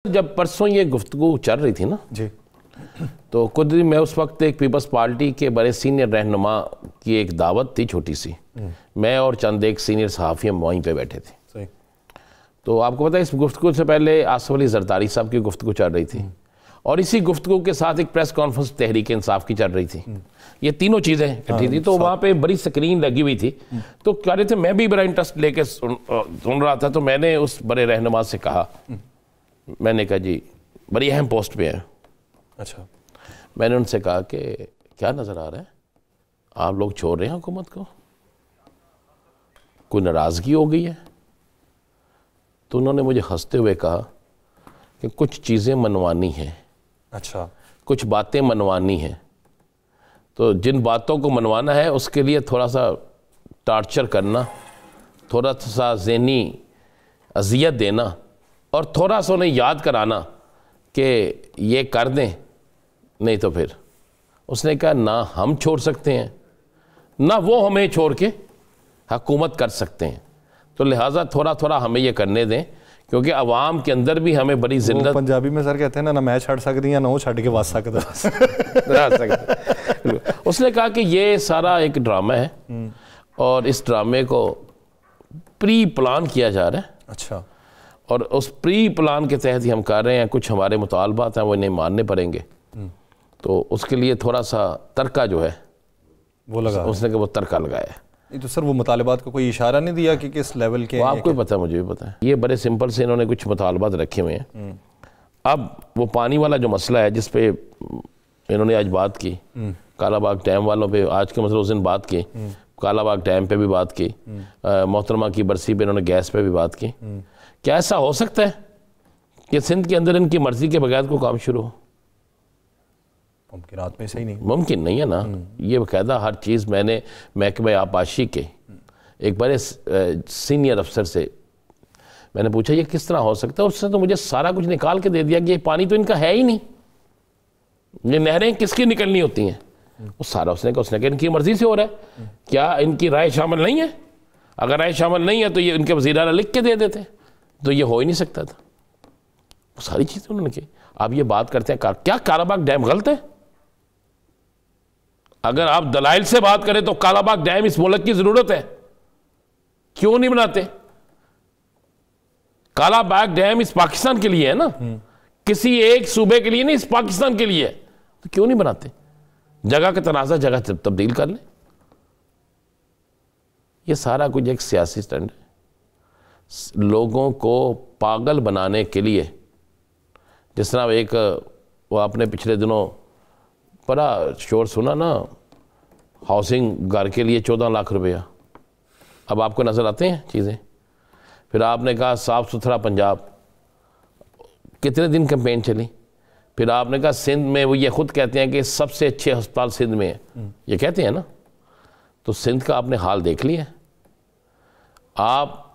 جب پرسوں یہ گفتگو چل رہی تھی نا جی تو کچھ دن میں اس وقت ایک پیپلز پارٹی کے بڑے سینئر رہنما کی ایک دعوت تھی چھوٹی سی، میں اور چند ایک سینئر صحافی ہم وہیں پہ بیٹھے تھے. صحیح. تو آپ کو پتہ ہے اس گفتگو سے پہلے آصف علی زرداری صاحب کی گفتگو چل رہی تھی اور اسی گفتگو کے ساتھ ایک پریس کانفرنس تحریک انصاف کی چل رہی تھی. یہ تینوں چیزیں اکٹھی تھی تو وہاں پہ بڑی سکرین لگی ہوئی تھی. تو کہہ رہے تھے میں بھی بڑا انٹرسٹ لے کے سن رہا تھا. تو میں نے اس بڑے رہنما سے کہا، میں نے کہا جی بڑی اہم پوسٹ پہ ہیں. اچھا. میں نے ان سے کہا کہ کیا نظر آ رہا ہے آپ لوگ چھوڑ رہے ہیں حکومت کو، کوئی ناراضگی ہو گئی ہے؟ تو انہوں نے مجھے ہنستے ہوئے کہا کہ کچھ چیزیں منوانی ہیں. اچھا. کچھ باتیں منوانی ہیں، تو جن باتوں کو منوانا ہے اس کے لیے تھوڑا سا ٹارچر کرنا، تھوڑا سا ذہنی اذیت دینا اور تھوڑا سا انہیں یاد کرانا کہ یہ کر دیں، نہیں تو پھر اس نے کہا نہ ہم چھوڑ سکتے ہیں نہ وہ ہمیں چھوڑ کے حکومت کر سکتے ہیں. تو لہٰذا تھوڑا تھوڑا ہمیں یہ کرنے دیں کیونکہ عوام کے اندر بھی ہمیں بڑی ذلت. پنجابی میں سر کہتے ہیں نا میں چھڑ سکتی ہیں نہ وہ چھڑ کے واسطہ اس نے کہا کہ یہ سارا ایک ڈرامہ ہے اور اس ڈرامے کو پری پلان کیا جا رہا ہے. اچھا. اور اس پری پلان کے تحت ہی ہم کر رہے ہیں. کچھ ہمارے مطالبات ہیں وہ انہیں ماننے پڑیں گے، تو اس کے لیے تھوڑا سا ترکہ جو ہے وہ لگا، اس نے کہ وہ ترکہ لگایا ہے. تو سر وہ مطالبات کو کوئی اشارہ نہیں دیا کہ کس لیول کے؟ آپ کو بھی پتہ ہے، مجھے بھی پتہ ہے. یہ بڑے سمپل سے انہوں نے کچھ مطالبات رکھے ہوئے ہیں. اب وہ پانی والا جو مسئلہ ہے جس پہ انہوں نے آج بات کی، کالا باغ ڈیم والوں پہ آج کے مسئلہ اس دن بات کی، کالا باغ ڈیم پہ بھی بات کی، محترمہ کی برسی پہ انہوں نے گیس پہ بھی بات کی. کیا ایسا ہو سکتا ہے کہ سندھ کے اندر ان کی مرضی کے بغیر کو کام شروع ہو؟ ممکنات میں صحیح نہیں، ممکن نہیں ہے نا. یہ باقاعدہ ہر چیز میں نے محکمہ آبپاشی کے ایک بڑے سینئر افسر سے میں نے پوچھا یہ کس طرح ہو سکتا ہے. اس نے تو مجھے سارا کچھ نکال کے دے دیا کہ یہ پانی تو ان کا ہے ہی نہیں، یہ نہریں کس کی نکلنی ہوتی ہیں وہ سارا. اس نے کہا ان کی مرضی سے ہو رہا ہے. کیا ان کی رائے شامل نہیں ہے؟ اگر رائے شامل نہیں ہے تو یہ ان کے وزیر اعلیٰ لکھ کے دے دیتے، تو یہ ہو ہی نہیں سکتا تھا. وہ ساری چیزیں انہوں نے کی. آپ یہ بات کرتے ہیں کیا کالا باغ ڈیم غلط ہے؟ اگر آپ دلائل سے بات کریں تو کالا باغ ڈیم اس ملک کی ضرورت ہے، کیوں نہیں بناتے؟ کالا باغ ڈیم اس پاکستان کے لیے ہے نا، کسی ایک صوبے کے لیے نہیں، اس پاکستان کے لیے ہے. تو کیوں نہیں بناتے؟ جگہ کا تنازع جگہ تبدیل کر لیں. یہ سارا کچھ ایک سیاسی سٹنٹ ہے لوگوں کو پاگل بنانے کے لیے. جس طرح ایک وہ آپ نے پچھلے دنوں بڑا شور سنا نا، ہاؤسنگ گھر کے لیے 14 لاکھ روپیہ. اب آپ کو نظر آتے ہیں چیزیں. پھر آپ نے کہا صاف ستھرا پنجاب، کتنے دن کمپین چلی. پھر آپ نے کہا سندھ میں، وہ یہ خود کہتے ہیں کہ سب سے اچھے ہسپتال سندھ میں ہیں، یہ کہتے ہیں نا. تو سندھ کا آپ نے حال دیکھ لیا. آپ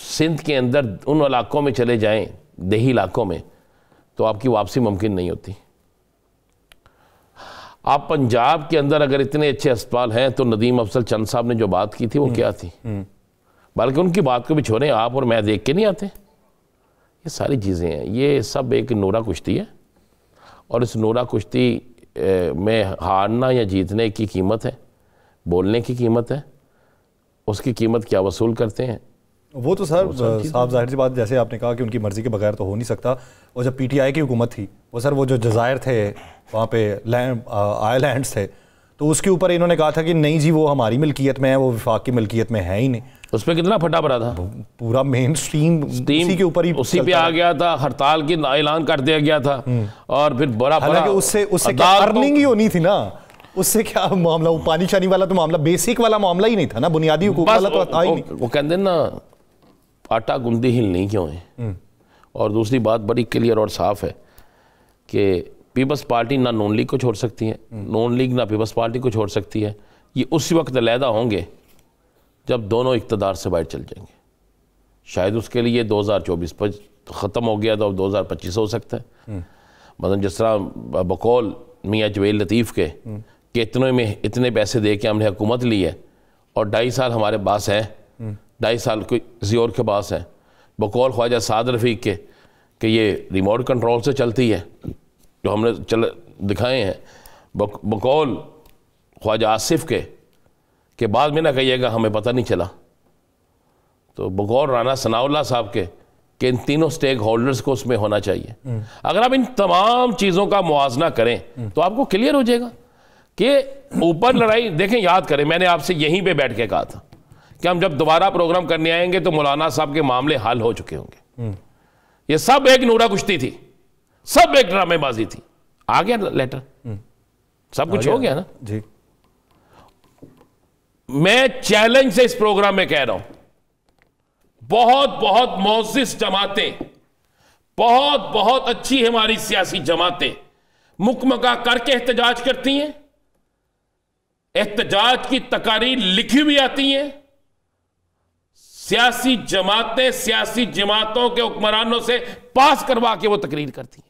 سندھ کے اندر ان علاقوں میں چلے جائیں، دیہی علاقوں میں، تو آپ کی واپسی ممکن نہیں ہوتی. آپ پنجاب کے اندر اگر اتنے اچھے ہسپتال ہیں تو ندیم افضل چند صاحب نے جو بات کی تھی وہ کیا تھی؟ بلکہ ان کی بات کو بھی چھوڑیں، آپ اور میں دیکھ کے نہیں آتے. یہ ساری چیزیں ہیں، یہ سب ایک نورا کشتی ہے. اور اس نورا کشتی میں ہارنا یا جیتنے کی قیمت ہے، بولنے کی قیمت ہے. اس کی قیمت کیا وصول کرتے ہیں وہ تو سر صاحب ظاہر سی بات، جیسے آپ نے کہا کہ ان کی مرضی کے بغیر تو ہو نہیں سکتا. اور جب پی ٹی آئی کی حکومت تھی وہ سر وہ جو جزائر تھے وہاں پہ آئی لینڈس تھے، تو اس کے اوپر انہوں نے کہا تھا کہ نہیں جی وہ ہماری ملکیت میں ہے، وہ وفاق کی ملکیت میں ہے ہی نہیں. اس پہ کتنا پھٹا پڑا تھا، پورا مین سٹریم اسی کے اوپر ہی اسی پہ آ گیا تھا. ہڑتال کی اعلان کر دیا گیا تھا اور پھر بڑا حالانکہ اس سے کیا ارننگ ہی ہونی تھی نا. اس سے کیا معاملہ، وہ پانی شانی والا تو معاملہ بیسک والا معاملہ ہی نہیں تھا نا، بنیادی حقوق والا تو تھا ہی نہیں. وہ کہتے ہیں نا آٹا گندی ہلنی کیوں ہے. اور دوسری بات بڑی کلیئر اور صاف ہے کہ پیپلز پارٹی نہ نون لیگ کو چھوڑ سکتی ہے، نون لیگ نہ پیپلز پارٹی کو چھوڑ سکتی ہے. یہ اسی وقت علیحدہ ہوں گے جب دونوں اقتدار سے باہر چل جائیں گے. شاید اس کے لیے 2024 پر ختم ہو گیا تو اب 2025 ہو سکتا ہے. مثلا جس طرح بقول میاں جویل لطیف کے کہ اتنے پیسے دے کے ہم نے حکومت لی ہے اور 2.5 سال ہمارے پاس ہیں، 2.5 سال کوئی کسی اور کے پاس ہیں. بقول خواجہ سعد رفیق کے کہ یہ ریموٹ کنٹرول سے چلتی ہے جو ہم نے دکھائے ہیں، بقول خواجہ آصف کے بعد میں نہ کہیے گا ہمیں پتہ نہیں چلا، تو بقول رانا ثناء اللہ صاحب کے کہ ان تینوں سٹیک ہولڈرز کو اس میں ہونا چاہیے۔ اگر آپ ان تمام چیزوں کا موازنہ کریں تو آپ کو کلیئر ہو جائے گا کہ اوپر لڑائی دیکھیں، یاد کریں میں نے آپ سے یہیں پہ بیٹھ کے کہا تھا کہ ہم جب دوبارہ پروگرام کرنے آئیں گے تو مولانا صاحب کے معاملے حل ہو چکے ہوں گے۔ یہ سب ایک نورا کشتی تھی، سب ایک ڈرامے بازی تھی، آ گیا لیٹر، سب کچھ ہو گیا نا جی۔ میں چیلنج سے اس پروگرام میں کہہ رہا ہوں، بہت بہت معزز جماعتیں، بہت بہت اچھی ہماری سیاسی جماعتیں مکمکہ کر کے احتجاج کرتی ہیں، احتجاج کی تقاریر لکھی ہوئی آتی ہیں، سیاسی جماعتیں سیاسی جماعتوں کے حکمرانوں سے پاس کروا کے وہ تقریر کرتی ہیں،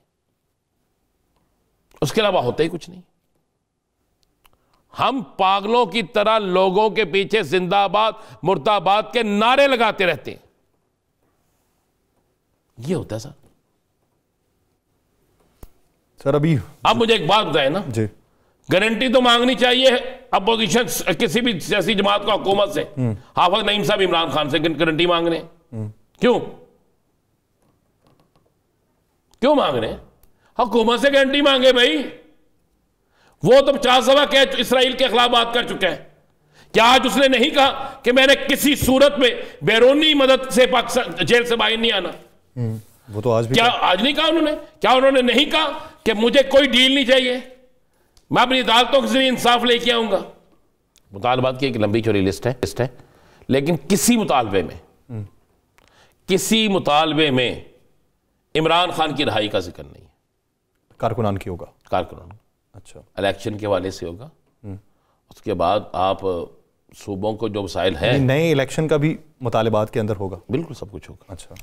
اس کے علاوہ ہوتا ہی کچھ نہیں۔ ہم پاگلوں کی طرح لوگوں کے پیچھے زندہ آباد مردہ آباد کے نعرے لگاتے رہتے ہیں، یہ ہوتا ہے سر۔ ابھی اب مجھے ایک بات بتائیں نا، جی، گارنٹی تو مانگنی چاہیے اپوزیشن کسی بھی سیاسی جماعت کو حکومت سے، حافظ نعیم صاحب عمران خان سے گارنٹی مانگ رہے ہیں، کیوں مانگ رہے ہیں؟ حکومت سے گارنٹی مانگے بھائی، وہ تو 50 دفعہ کہ اسرائیل کے خلاف بات کر چکا ہے، کیا آج اس نے نہیں کہا کہ میں نے کسی صورت میں بیرونی مدد سے پاکستان جیل سے باہر نہیں آنا؟ وہ تو آج بھی، کیا آج نہیں کہا انہوں نے؟ کیا انہوں نے نہیں کہا کہ مجھے کوئی ڈیل نہیں چاہیے، میں اپنی عدالتوں کے ذریعے انصاف لے کے آؤں گا؟ مطالبات کی ایک لمبی چوڑی لسٹ ہے، لیکن کسی مطالبے میں عمران خان کی رہائی کا ذکر نہیں ہے، کارکنان کی ہوگا، کارکنان، اچھا، الیکشن کے حوالے سے ہوگا، اس کے بعد آپ صوبوں کو جو مسائل ہیں، نئے الیکشن کا بھی مطالبات کے اندر ہوگا، بالکل سب کچھ ہوگا۔ اچھا،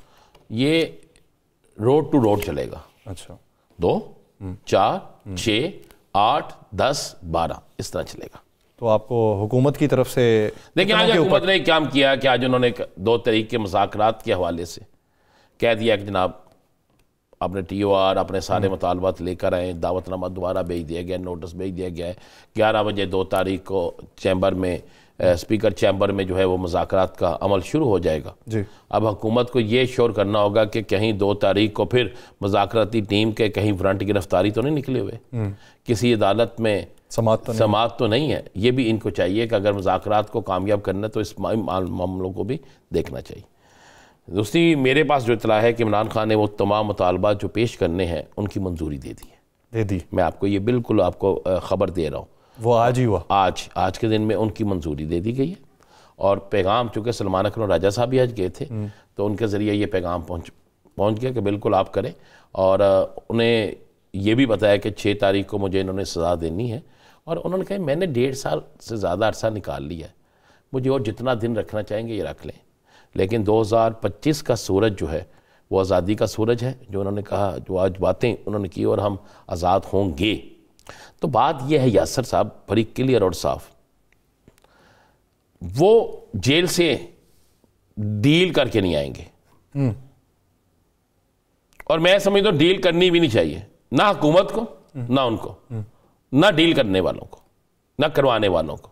یہ روڈ ٹو روڈ چلے گا، اچھا، 2 4 6 8 10 12 اس طرح چلے گا۔ تو آپ کو حکومت کی طرف سے لیکن آج حکومت نے کام کیا کہ آج انہوں نے 2 تاریخ کے مذاکرات کے حوالے سے کہہ دیا کہ جناب اپنے ٹی او آر اپنے سارے مطالبات لے کر آئیں، دعوت نامہ دوبارہ بھیج دیا گیا، نوٹس بھیج دیا گیا ہے، 11 بجے 2 تاریخ کو چیمبر میں اسپیکر چیمبر میں جو ہے وہ مذاکرات کا عمل شروع ہو جائے گا۔ جی، اب حکومت کو یہ شور کرنا ہوگا کہ کہیں 2 تاریخ کو پھر مذاکراتی ٹیم کے کہیں فرنٹ گرفتاری تو نہیں نکلے ہوئے، کسی عدالت میں سماعت تو نہیں ہے۔ یہ بھی ان کو چاہیے کہ اگر مذاکرات کو کامیاب کرنا ہے تو اس معاملوں کو بھی دیکھنا چاہیے۔ دوسری میرے پاس جو اطلاع ہے کہ عمران خان نے وہ تمام مطالبات جو پیش کرنے ہیں ان کی منظوری دے دی، میں آپ کو یہ بالکل آپ کو خبر دے رہا ہوں، وہ آج ہی ہوا، آج کے دن میں ان کی منظوری دے دی گئی ہے، اور پیغام چونکہ سلمان اکرم راجہ صاحب بھی آج گئے تھے تو ان کے ذریعے یہ پیغام پہنچ گیا کہ بالکل آپ کریں، اور انہیں یہ بھی بتایا کہ 6 تاریخ کو مجھے انہوں نے سزا دینی ہے، اور انہوں نے کہا میں نے 1.5 سال سے زیادہ عرصہ نکال لیا ہے، مجھے اور جتنا دن رکھنا چاہیں گے یہ رکھ لیں، لیکن 2025 کا سورج جو ہے وہ آزادی کا سورج ہے، جو انہوں نے کہا، جو آج باتیں انہوں نے کی، اور ہم آزاد ہوں گے۔ تو بات یہ ہے یاسر صاحب بڑی کلیئر اور صاف، وہ جیل سے ڈیل کر کے نہیں آئیں گے، اور میں سمجھتا ہوں ڈیل کرنی بھی نہیں چاہیے، نہ حکومت کو نہ ان کو، نہ ڈیل کرنے والوں کو نہ کروانے والوں کو۔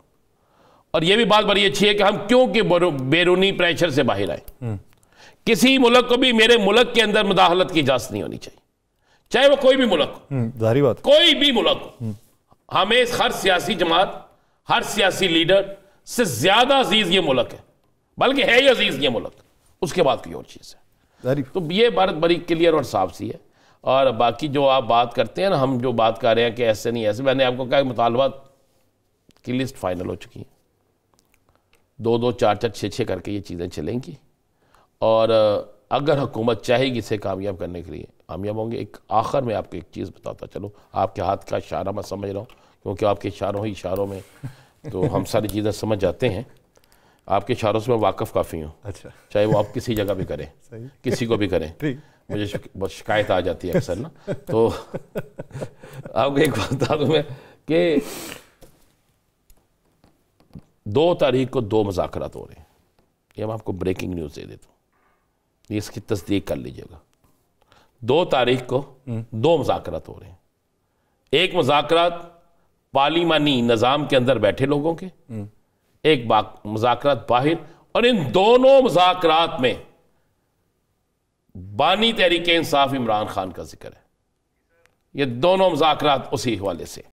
اور یہ بھی بات بڑی اچھی ہے کہ ہم کیوں کہ بیرونی پریشر سے باہر آئیں، کسی ملک کو بھی میرے ملک کے اندر مداخلت کی اجازت نہیں ہونی چاہیے، چاہے وہ کوئی بھی ملک ہو، ظاہری بات، کوئی بھی ملک ہو۔ ہمیں ہر سیاسی جماعت، ہر سیاسی لیڈر سے زیادہ عزیز یہ ملک ہے، بلکہ ہے ہی عزیز یہ ملک، اس کے بعد کوئی اور چیز ہے۔ تو یہ بات بڑی کلیئر اور صاف سی ہے، اور باقی جو آپ بات کرتے ہیں نا، ہم جو بات کر رہے ہیں کہ ایسے نہیں ایسے، میں نے آپ کو کہا کہ مطالبات کی لسٹ فائنل ہو چکی ہیں، 2 4 4 6 کر کے یہ چیزیں چلیں گی، اور اگر حکومت چاہے گی اسے کامیاب کرنے کے لیے کامیاب ہوں گے۔ ایک آخر میں آپ کو ایک چیز بتاتا چلو، آپ کے ہاتھ کا اشارہ میں سمجھ رہا ہوں کیونکہ آپ کے اشاروں میں تو ہم ساری چیزیں سمجھ جاتے ہیں، آپ کے اشاروں سے میں واقف کافی ہوں، چاہے وہ آپ کسی جگہ بھی کریں، کسی کو بھی کریں، مجھے بہت شکایت آ جاتی ہے اکثر نا، تو آپ کو ایک بات بتا دوں میں کہ 2 تاریخ کو 2 مذاکرات ہو رہے ہیں، یہ ہم آپ کو بریکنگ نیوز دے دیتا ہوں، یہ اس کی تصدیق کر لیجئے گا۔ 2 تاریخ کو 2 مذاکرات ہو رہے ہیں. ایک مذاکرات پارلیمانی نظام کے اندر بیٹھے لوگوں کے، ایک مذاکرات باہر، اور ان دونوں مذاکرات میں بانی تحریک انصاف عمران خان کا ذکر ہے. یہ دونوں مذاکرات اسی حوالے سے